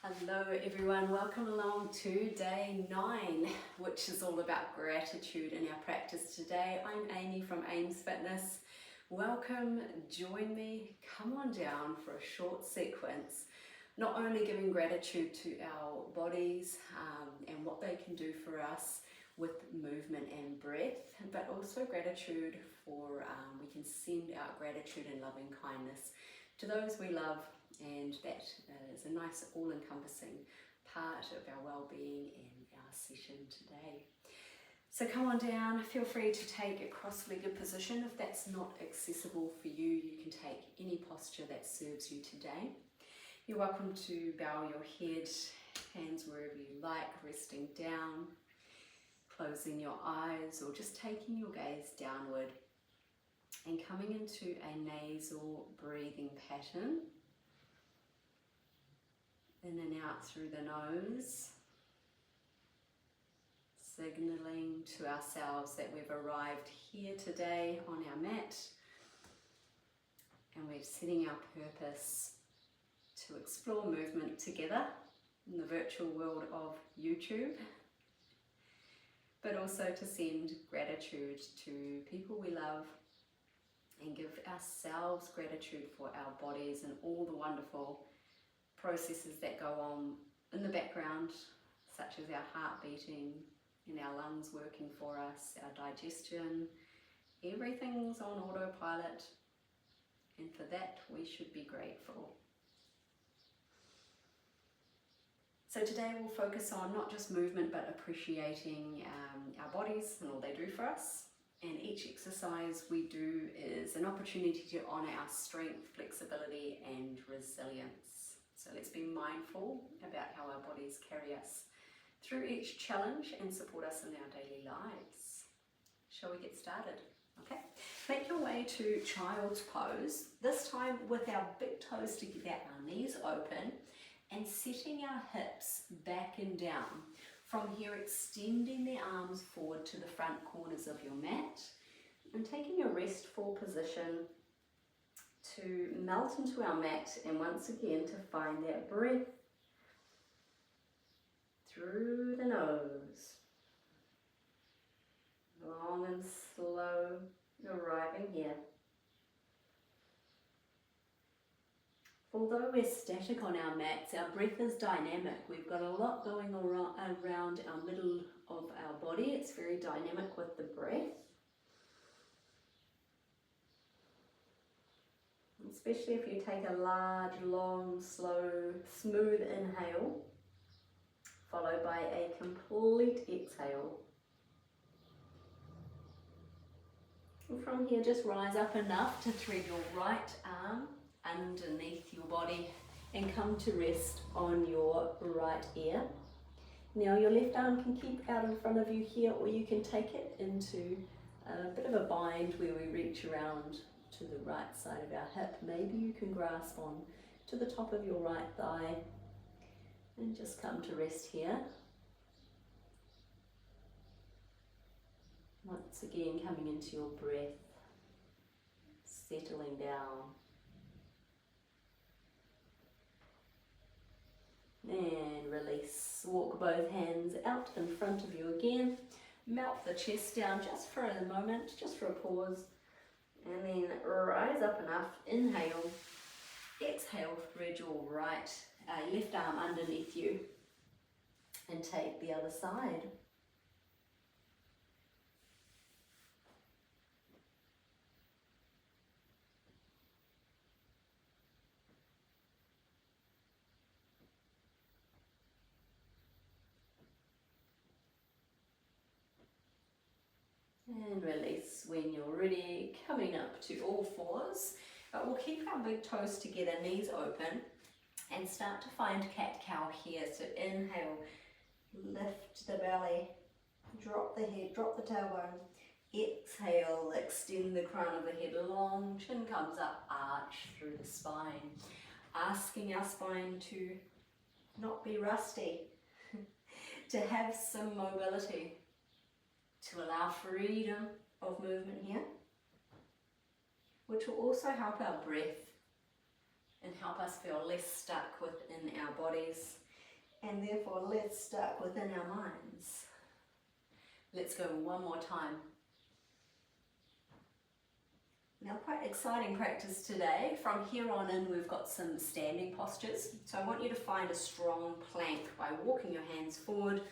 Hello everyone, welcome along to day 9, which is all about gratitude in our practice today. I'm Amy from Ames Fitness. Welcome, join me, come on down for a short sequence, not only giving gratitude to our bodies and what they can do for us with movement and breath, but also gratitude for, we can send out gratitude and loving kindness to those we love, and that is a nice all-encompassing part of our well-being in our session today. So come on down, feel free to take a cross-legged position. If that's not accessible for you, you can take any posture that serves you today. You're welcome to bow your head, hands wherever you like, resting down, closing your eyes, or just taking your gaze downward and coming into a nasal breathing pattern. In and out through the nose, signaling to ourselves that we've arrived here today on our mat and we're setting our purpose to explore movement together in the virtual world of YouTube, but also to send gratitude to people we love and give ourselves gratitude for our bodies and all the wonderful processes that go on in the background, such as our heart beating and our lungs working for us, our digestion. Everything's on autopilot, and for that we should be grateful. So today we'll focus on not just movement but appreciating our bodies and all they do for us. And each exercise we do is an opportunity to honour our strength, flexibility and resilience. So let's be mindful about how our bodies carry us through each challenge and support us in our daily lives. Shall we get started? Okay, make your way to child's pose, this time with our big toes together, our knees open, and setting our hips back and down. From here, extending the arms forward to the front corners of your mat and taking a restful position to melt into our mat, and once again to find that breath through the nose, long and slow, arriving here. Although we're static on our mats, our breath is dynamic. We've got a lot going around our middle of our body. It's very dynamic with the breath. Especially if you take a large, long, slow, smooth inhale, followed by a complete exhale. And from here, just rise up enough to thread your right arm underneath your body and come to rest on your right ear. Now your left arm can keep out in front of you here, or you can take it into a bit of a bind where we reach around to the right side of our hip. Maybe you can grasp on to the top of your right thigh and just come to rest here. Once again, coming into your breath, settling down. And release. Walk both hands out in front of you again. Melt the chest down just for a moment, just for a pause. And then rise up enough, inhale, exhale, thread your left arm underneath you and take the other side. And release when you're ready, coming up to all fours. We'll keep our big toes together, knees open, and start to find cat-cow here. So inhale, lift the belly, drop the head, drop the tailbone. Exhale, extend the crown of the head long, chin comes up, arch through the spine. Asking our spine to not be rusty, to have some mobility, to allow freedom of movement here, which will also help our breath and help us feel less stuck within our bodies. and therefore less stuck within our minds. Let's go one more time. Now, quite exciting practice today. From here on in, we've got some standing postures. So I want you to find a strong plank by walking your hands forward,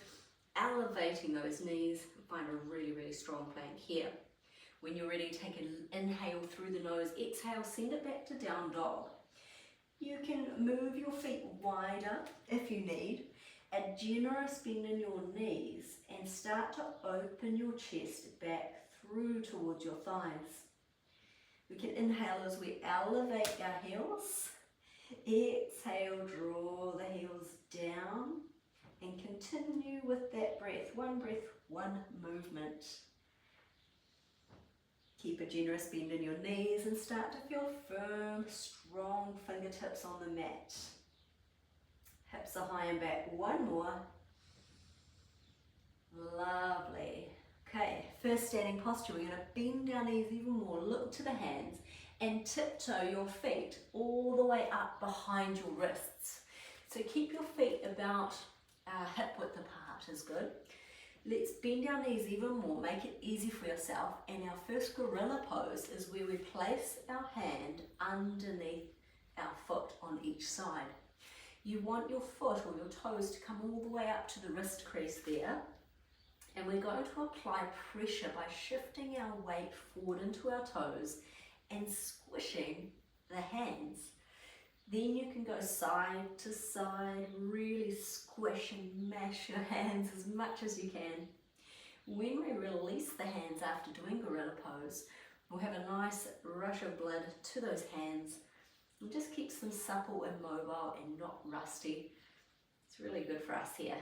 elevating those knees, and find a really, really strong plank here. When you're ready, take an inhale through the nose, exhale, send it back to down dog. You can move your feet wider if you need, a generous bend in your knees, and start to open your chest back through towards your thighs. We can inhale as we elevate our heels. Exhale, draw the heels down, and continue with that breath, one movement. Keep a generous bend in your knees and start to feel firm, strong fingertips on the mat. Hips are high and back. One more. Lovely. Okay, first standing posture. We're going to bend our knees even more. Look to the hands and tiptoe your feet all the way up behind your wrists. So keep your feet about hip width apart is good. Let's bend our knees even more, make it easy for yourself. And our first gorilla pose is where we place our hand underneath our foot on each side. You want your foot or your toes to come all the way up to the wrist crease there. And we're going to apply pressure by shifting our weight forward into our toes and squishing the hands. Then you can go side to side, really squish and mash your hands as much as you can. When we release the hands after doing gorilla pose, we'll have a nice rush of blood to those hands. It just keeps them supple and mobile and not rusty. It's really good for us here.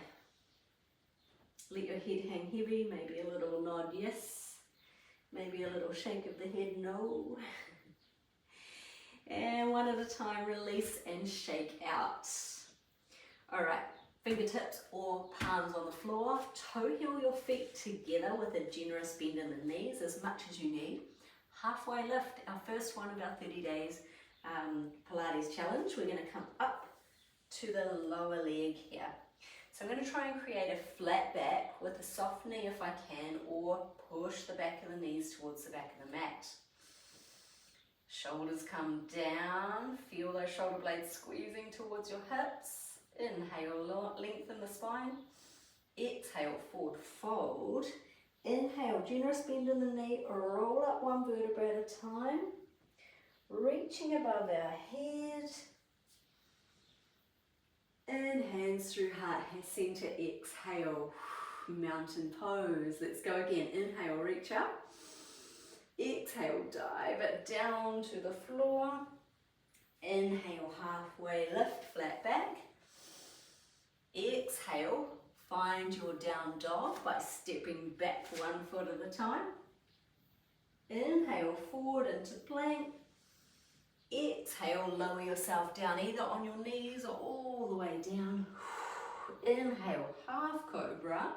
Let your head hang heavy, maybe a little nod yes, maybe a little shake of the head no. And one at a time, release and shake out. All right, fingertips or palms on the floor. Toe heel your feet together with a generous bend in the knees as much as you need. Halfway lift, our first one of our 30 days Pilates challenge. We're going to come up to the lower leg here. So I'm going to try and create a flat back with a soft knee if I can, or push the back of the knees towards the back of the mat. Shoulders come down, feel those shoulder blades squeezing towards your hips. Inhale, lengthen the spine. Exhale, forward fold. Inhale, generous bend in the knee, roll up one vertebra at a time. Reaching above our head. And hands through heart center, exhale, mountain pose. Let's go again. Inhale, reach up. Exhale, dive it down to the floor. Inhale, halfway lift, flat back. Exhale, find your down dog by stepping back one foot at a time. Inhale, forward into plank. Exhale, lower yourself down either on your knees or all the way down. Inhale, half cobra.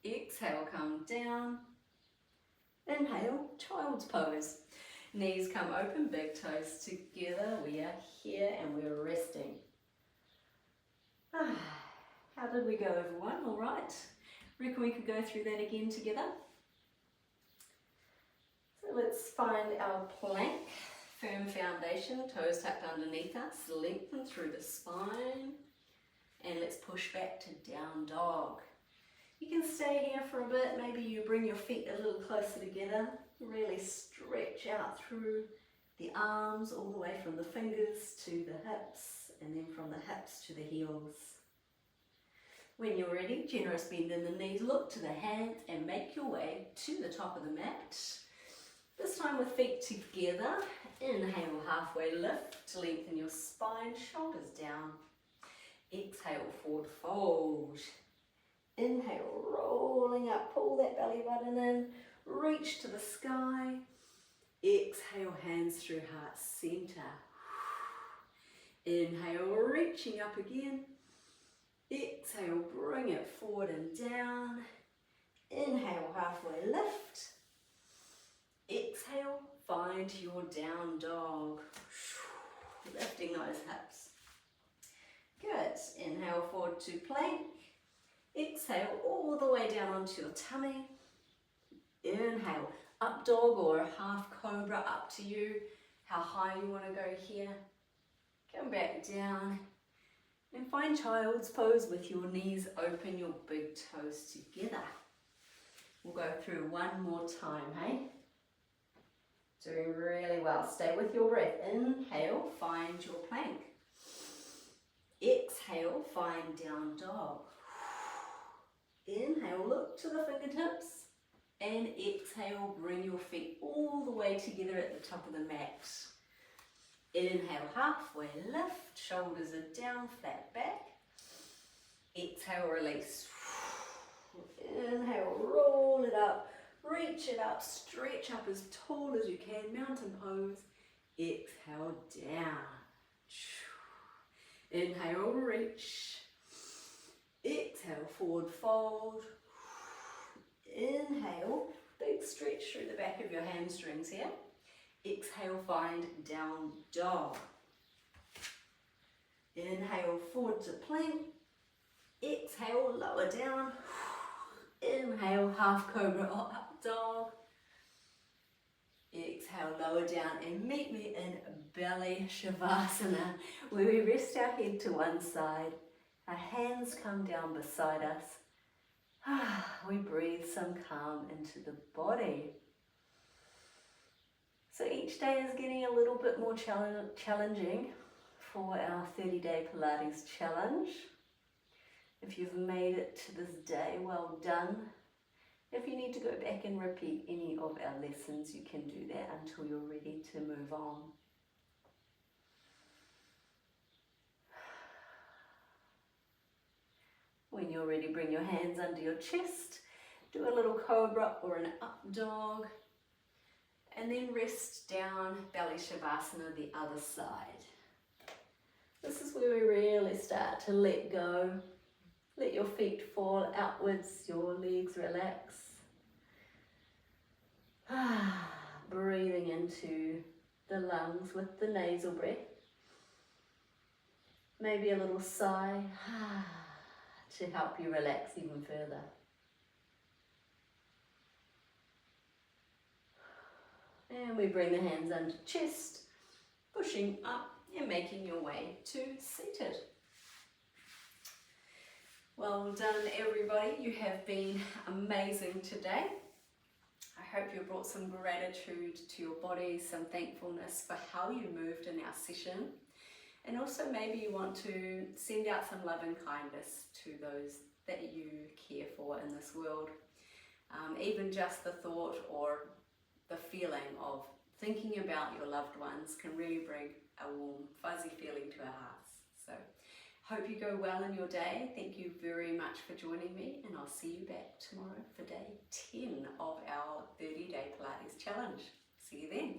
Exhale, come down. Inhale, child's pose. Knees come open, big toes together. We are here and we're resting. How did we go, everyone? All right. Reckon we could go through that again together? So let's find our plank. Firm foundation, toes tucked underneath us, lengthen through the spine, and let's push back to down dog. You can stay here for a bit, maybe you bring your feet a little closer together, really stretch out through the arms all the way from the fingers to the hips, and then from the hips to the heels. When you're ready, generous bend in the knees, look to the hands and make your way to the top of the mat. This time with feet together. Inhale, halfway lift, lengthen your spine, shoulders down. Exhale, forward fold. Inhale, rolling up, pull that belly button in, reach to the sky. Exhale, hands through heart center. Inhale, reaching up again. Exhale, bring it forward and down. Inhale, halfway lift. Exhale, find your down dog. Lifting those hips. Good. Inhale forward to plank. Exhale all the way down onto your tummy. Inhale, up dog or half cobra, up to you. How high you want to go here. Come back down. And find child's pose with your knees open, your big toes together. We'll go through one more time, hey? Doing really well. Stay with your breath. Inhale, find your plank. Exhale, find down dog. Inhale, look to the fingertips. And exhale, bring your feet all the way together at the top of the mat. Inhale, halfway lift, shoulders are down, flat back. Exhale, release. Inhale, roll it up, reach it up, stretch up as tall as you can, mountain pose. Exhale, down. Inhale, reach. Exhale, forward fold. Inhale, big stretch through the back of your hamstrings here. Exhale, find down dog. Inhale, forward to plank. Exhale, lower down. Inhale, half cobra or up dog. Exhale, lower down and meet me in belly shavasana, where we rest our head to one side. Our hands come down beside us. We breathe some calm into the body. So each day is getting a little bit more challenging for our 30-day Pilates challenge. If you've made it to this day, well done. If you need to go back and repeat any of our lessons, you can do that until you're ready to move on. When you're ready, bring your hands under your chest, do a little cobra or an up dog, and then rest down, belly shavasana the other side. This is where we really start to let go. Let your feet fall outwards, your legs relax. Breathing into the lungs with the nasal breath. Maybe a little sigh to help you relax even further. And we bring the hands under chest, pushing up and making your way to seated. Well done, everybody. You have been amazing today. I hope you brought some gratitude to your body, some thankfulness for how you moved in our session. And also maybe you want to send out some love and kindness to those that you care for in this world. Even just the thought or the feeling of thinking about your loved ones can really bring a warm, fuzzy feeling to our hearts. So hope you go well in your day. Thank you very much for joining me, and I'll see you back tomorrow for day 10 of our 30-day Pilates challenge. See you then.